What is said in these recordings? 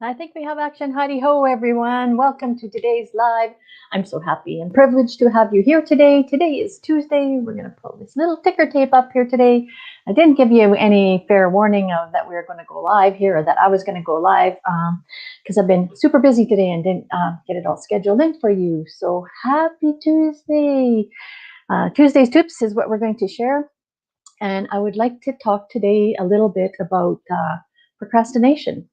I think we have action. Heidi ho, everyone. Welcome to today's live. I'm so happy and privileged to have you here today. Today is Tuesday. We're going to pull this little ticker tape up here today. I didn't give you any fair warning of that we were going to go live here or that I was going to go live because I've been super busy today and didn't get it all scheduled in for you. So happy Tuesday. Tuesday's Tips is what we're going to share. And I would like to talk today a little bit about procrastination.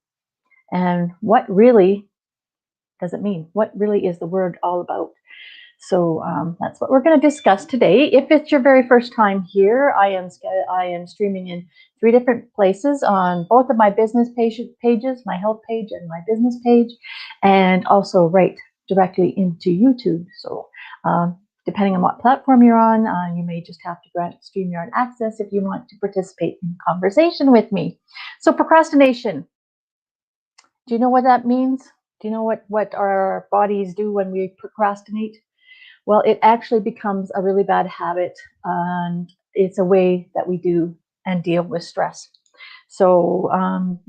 And what really does it mean? What really is the word all about? So that's what we're going to discuss today. If it's your very first time here, I am streaming in 3 different places on both of my business pages, my health page and my business page, and also right directly into YouTube. So depending on what platform you're on, you may just have to grant StreamYard access if you want to participate in conversation with me. So procrastination. Do you know what that means? Do you know what our bodies do when we procrastinate? Well, it actually becomes a really bad habit, and it's a way that we do and deal with stress. So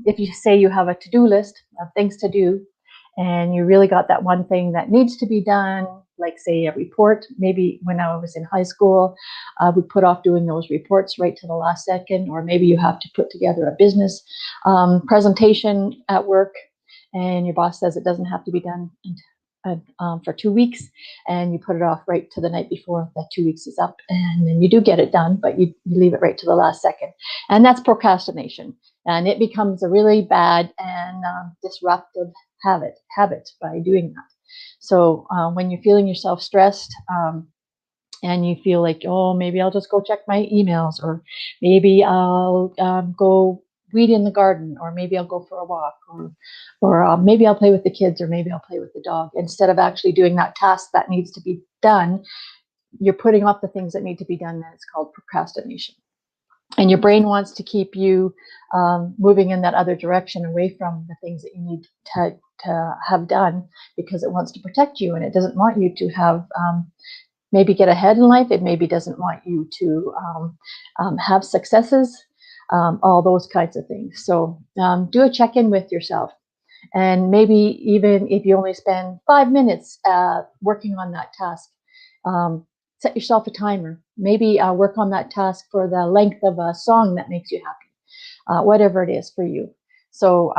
if you say you have a to-do list of things to do, and you really got that one thing that needs to be done, like say a report, maybe when I was in high school, we put off doing those reports right to the last second, or maybe you have to put together a business presentation at work, and your boss says it doesn't have to be done for 2 weeks, and you put it off right to the night before that 2 weeks is up, and then you do get it done, but you leave it right to the last second. And that's procrastination. And it becomes a really bad and disruptive habit by doing that. So when you're feeling yourself stressed, and you feel like, oh, maybe I'll just go check my emails, or maybe I'll go weed in the garden, or maybe I'll go for a walk, or maybe I'll play with the kids, or maybe I'll play with the dog. Instead of actually doing that task that needs to be done, you're putting off the things that need to be done, and it's called procrastination. And your brain wants to keep you moving in that other direction, away from the things that you need to have done, because it wants to protect you, and it doesn't want you to have maybe get ahead in life. It maybe doesn't want you to have successes, all those kinds of things. So do a check-in with yourself. And maybe even if you only spend 5 minutes working on that task, set yourself a timer. Maybe work on that task for the length of a song that makes you happy, whatever it is for you. So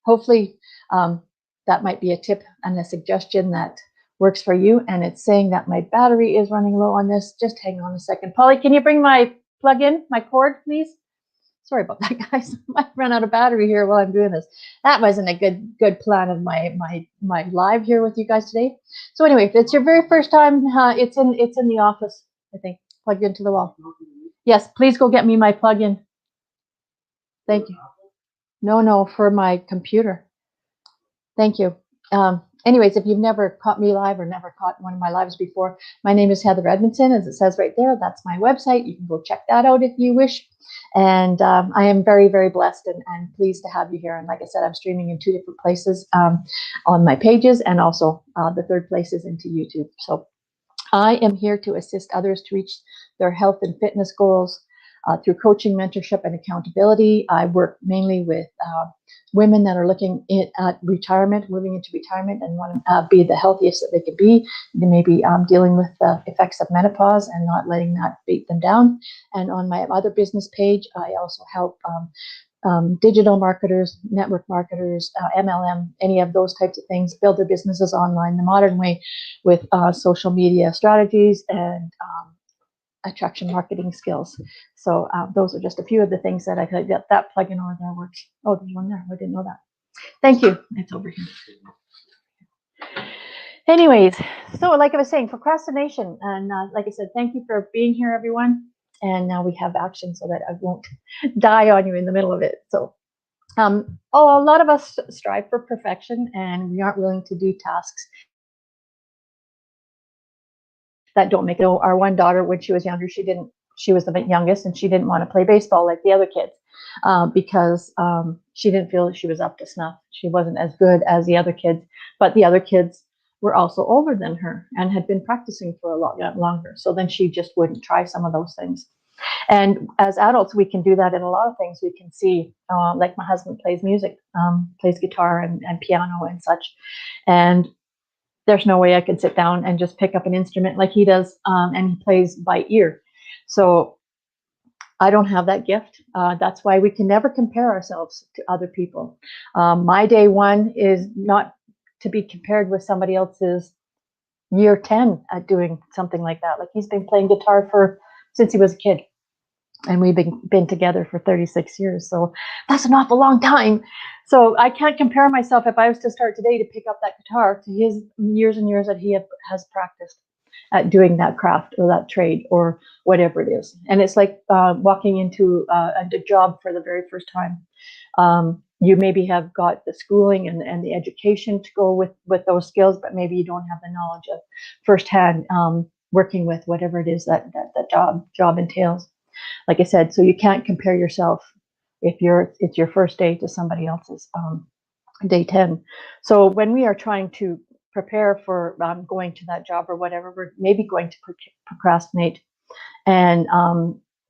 hopefully that might be a tip and a suggestion that works for you. And it's saying that my battery is running low on this. Just hang on a second. Polly, can you bring my plug in, my cord, please? Sorry about that, guys. I might run out of battery here while I'm doing this. That wasn't a good plan of my live here with you guys today. So anyway, if it's your very first time, it's in the office, I think, plugged into the wall. Yes, please go get me my plug-in. Thank you. No, for my computer. Thank you. Anyways, if you've never caught me live or never caught one of my lives before, my name is Heather Edmondson, as it says right there. That's my website. You can go check that out if you wish. And I am very, very blessed and pleased to have you here. And like I said, I'm streaming in 2 different places on my pages, and also the third place is into YouTube. So I am here to assist others to reach their health and fitness goals through coaching, mentorship, and accountability. I work mainly with women that are looking at retirement, moving into retirement, and want to be the healthiest that they can be. They may be dealing with the effects of menopause and not letting that beat them down. And on my other business page, I also help digital marketers, network marketers, MLM, any of those types of things, build their businesses online the modern way with social media strategies and attraction marketing skills. So those are just a few of the things that I could get. That plugin over there works. Oh, there's one there. I didn't know that. Thank you. It's over here. Anyways, so like I was saying, procrastination. And like I said, thank you for being here, everyone. And now we have action so that I won't die on you in the middle of it. So a lot of us strive for perfection, and we aren't willing to do tasks that don't make it. Our one daughter, when she was younger, she was the youngest, and she didn't want to play baseball like the other kids because she didn't feel that she was up to snuff. She wasn't as good as the other kids, but the other kids were also older than her and had been practicing for a lot longer. So then she just wouldn't try some of those things. And as adults, we can do that in a lot of things. We can see, like my husband plays music, plays guitar and piano and such. And there's no way I can sit down and just pick up an instrument like he does, and he plays by ear. So I don't have that gift. That's why we can never compare ourselves to other people. My day one is not to be compared with somebody else's year 10 at doing something like that. Like, he's been playing guitar since he was a kid, and we've been together for 36 years. So that's an awful long time. So I can't compare myself, if I was to start today to pick up that guitar, to his years and years that he has practiced at doing that craft or that trade or whatever it is. And it's like walking into a job for the very first time. You maybe have got the schooling and the education to go with those skills, but maybe you don't have the knowledge of firsthand working with whatever it is that job entails. Like I said, so you can't compare yourself if it's your first day to somebody else's day 10. So when we are trying to prepare for going to that job or whatever, we're maybe going to procrastinate and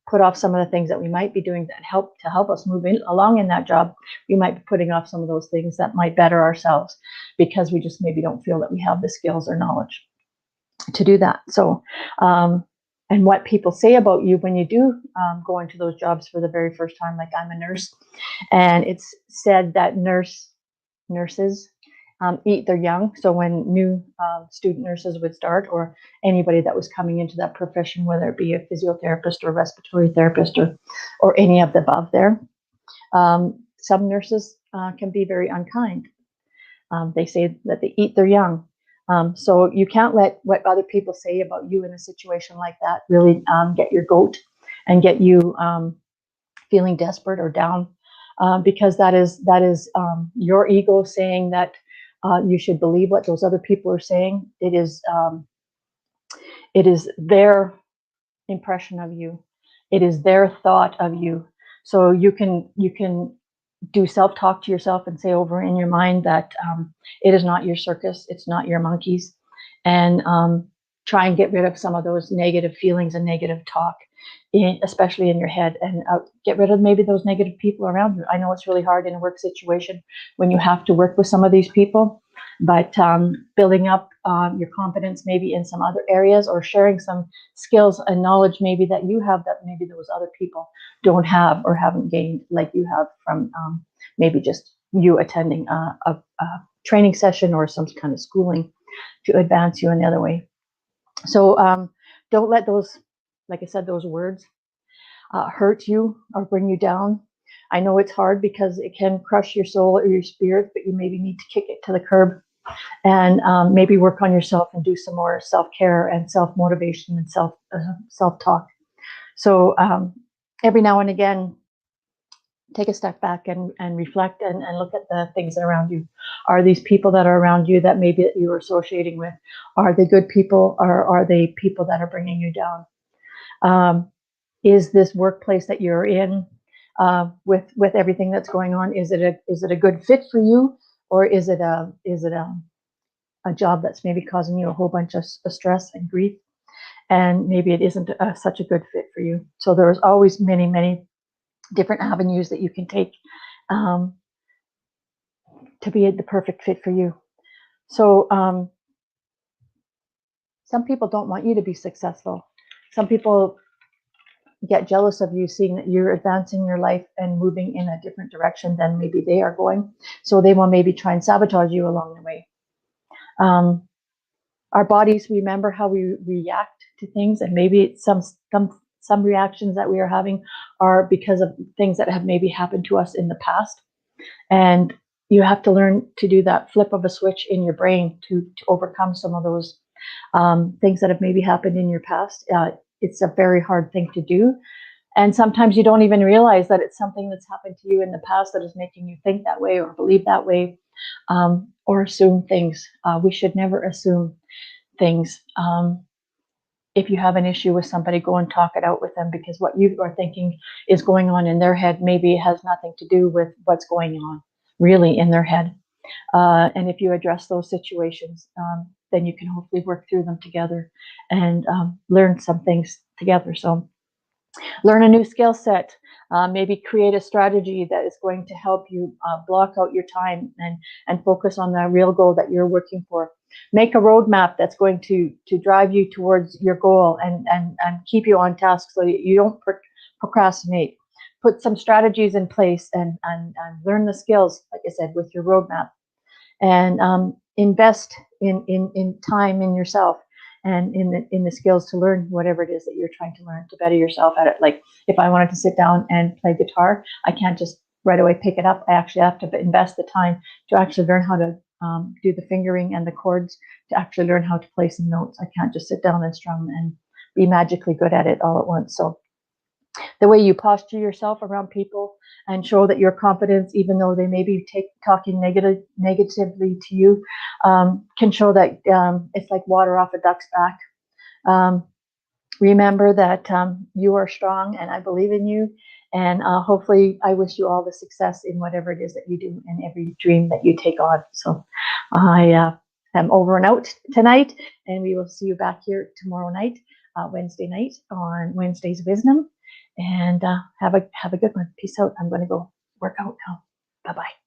put off some of the things that we might be doing that help us move along in that job. We might be putting off some of those things that might better ourselves because we just maybe don't feel that we have the skills or knowledge to do that. So and what people say about you when you do go into those jobs for the very first time. Like, I'm a nurse, and it's said that nurses eat their young. So when new student nurses would start, or anybody that was coming into that profession, whether it be a physiotherapist or respiratory therapist or any of the above there, some nurses can be very unkind. They say that they eat their young. So you can't let what other people say about you in a situation like that really get your goat and get you feeling desperate or down, because that is your ego saying that you should believe what those other people are saying. It is their impression of you. It is their thought of you. So you can do self-talk to yourself and say over in your mind that it is not your circus, it's not your monkeys, and try and get rid of some of those negative feelings and negative talk, especially in your head, and get rid of maybe those negative people around you. I know it's really hard in a work situation when you have to work with some of these people, but building up your confidence maybe in some other areas, or sharing some skills and knowledge maybe that you have that maybe those other people don't have or haven't gained like you have from maybe just you attending a training session or some kind of schooling to advance you in the other way. So don't let those, like I said, those words hurt you or bring you down. I know it's hard because it can crush your soul or your spirit, but you maybe need to kick it to the curb and maybe work on yourself and do some more self-care and self-motivation and self-talk. So every now and again, take a step back and reflect and look at the things that are around you. Are these people that are around you that maybe you are associating with, are they good people, or are they people that are bringing you down? Is this workplace that you're in with everything that's going on, is it a good fit for you, or is it a job that's maybe causing you a whole bunch of stress and grief, and maybe it isn't such a good fit for you? So there's always many different avenues that you can take to be the perfect fit for you. So some people don't want you to be successful. Some people get jealous of you, seeing that you're advancing your life and moving in a different direction than maybe they are going. So they will maybe try and sabotage you along the way. Our bodies remember how we react to things, and maybe some reactions that we are having are because of things that have maybe happened to us in the past. And you have to learn to do that flip of a switch in your brain to overcome some of those things that have maybe happened in your past. It's a very hard thing to do. And sometimes you don't even realize that it's something that's happened to you in the past that is making you think that way or believe that way, or assume things. We should never assume things. If you have an issue with somebody, go and talk it out with them, because what you are thinking is going on in their head maybe has nothing to do with what's going on really in their head. And if you address those situations, then you can hopefully work through them together and learn some things together. So Learn a new skill set. Maybe create a strategy that is going to help you block out your time and focus on the real goal that you're working for. Make a roadmap that's going to drive you towards your goal and keep you on task so you don't procrastinate. Put some strategies in place and learn the skills, like I said, with your roadmap. And invest in time in yourself and in the skills to learn whatever it is that you're trying to learn to better yourself at it. Like if I wanted to sit down and play guitar, I can't just right away pick it up. I actually have to invest the time to actually learn how to do the fingering and the chords, to actually learn how to play some notes. I can't just sit down and strum and be magically good at it all at once. So the way you posture yourself around people and show that you're confident, even though they may be talking negatively to you, can show that it's like water off a duck's back. Remember that you are strong, and I believe in you. And hopefully, I wish you all the success in whatever it is that you do and every dream that you take on. So I am over and out tonight, and we will see you back here tomorrow night, Wednesday night, on Wednesday's Wisdom. And have a good one. Peace out. I'm going to go work out now. Bye-bye.